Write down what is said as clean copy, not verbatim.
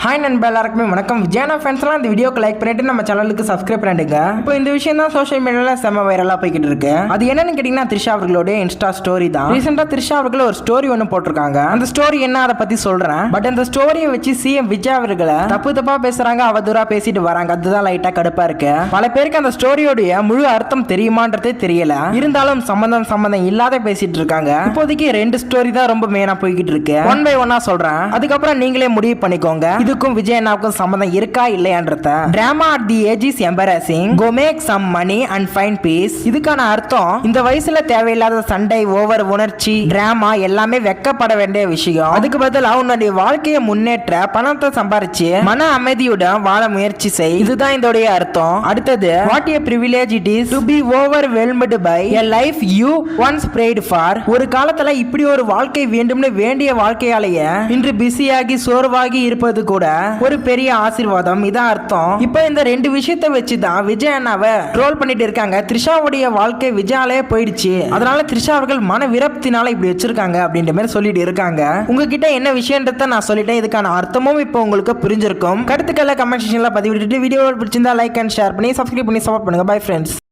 Hi நண்பா, எல்லாருக்குமே வணக்கம். விஜயானா ஃபேன்ஸ்லாம் இந்த வீடியோக்கு லைக் பண்ணிட்டு நம்ம சேனலுக்கு சப்ஸ்கிரைப் பண்ணிடுங்க. இப்போ இந்த விஷயம் தான் சோஷியல் மீடியால செம வைரலா போய்கிட்டு இருக்கு. அது என்னன்னு கேட்டீங்கன்னா த்ரிஷா அவர்களுடைய இன்ஸ்டா ஸ்டோரி தான். ரீசெண்டா த்ரிஷா அவர்கள் ஒரு ஸ்டோரி ஒன்று போட்டிருக்காங்க. அந்த ஸ்டோரி என்ன அதை பத்தி சொல்றேன். பட் அந்த ஸ்டோரியை வச்சு சிஎம் விஜய் அவர்களை தப்பா பேசுறாங்க, அவதூறா பேசிட்டு வராங்க. அதுதான் லைட்டா கடுப்பா இருக்கு. பல பேருக்கு அந்த ஸ்டோரியோடைய முழு அர்த்தம் தெரியுமான்றதே தெரியல. இருந்தாலும் சம்பந்தம் இல்லாத பேசிட்டு இருக்காங்க. இப்போதைக்கு 2 ஸ்டோரி தான் ரொம்ப மெயினா போய்கிட்டு இருக்கு. ஒன் பை ஒன்னா சொல்றேன். அதுக்கப்புறம் நீங்களே முடிவு பண்ணிக்கோங்க இதுக்கும் விஜய் அண்ணாவுக்கும் சம்பந்தம் இருக்கா இல்லையான்றத. Drama at the age is embarrassing, go make some money and find peace. இதுக்கான அர்த்தம் இந்த வயசுல தேவையில்லாத சண்டை, ஓவர் உணர்ச்சி, டிராமா எல்லாமே வெக்கப்பட வேண்டிய விஷயம். அதுக்கு பதிலா உன்னுடைய வாழ்க்கையை முன்னேற்ற பணத்தை சம்பாரிச்சு மன அமைதியுடன் வாழ முயற்சி செய். இதுதான் இதோடைய அர்த்தம். அடுத்தது, what a privilege it is to be overwhelmed by a life you once prayed for. ஒரு காலத்துல இப்படி ஒரு வாழ்க்கை வேண்டும்னு வேண்டிய வாழ்க்கையாலேயே இன்று பிஸியாகி சோர்வாகி இருப்பது கூட ஒரு பெரிய ஆசீர்வாதம். இதான் அர்த்தம். இப்போ இந்த 2 விஷயத்தை வச்சு தான் விஜய் அண்ணாவை ட்ரோல் பண்ணிட்டு இருக்காங்க. த்ரிஷாவுடைய வாழ்க்கை விஜயாலே போயிடுச்சு, அதனால த்ரிஷா அவர்கள் மன விரப்தினால இப்படி வச்சிருக்காங்க அப்படின்ற மாதிரி சொல்லிட்டு இருக்காங்க. உங்ககிட்ட என்ன விஷயன்றத நான் சொல்லிட்டேன். இதுக்கான அர்த்தமும் இப்போ உங்களுக்கு புரிஞ்சிருக்கும். கருத்துக்களை கமெண்ட் செக்ஷன்ல பதிவிட்டு வீடியோ பிடிச்சிருந்தா லைக் அண்ட் ஷேர் பண்ணி சப்ஸ்கிரைப் பண்ணி சப்போர்ட் பண்ணுங்க. Bye friends.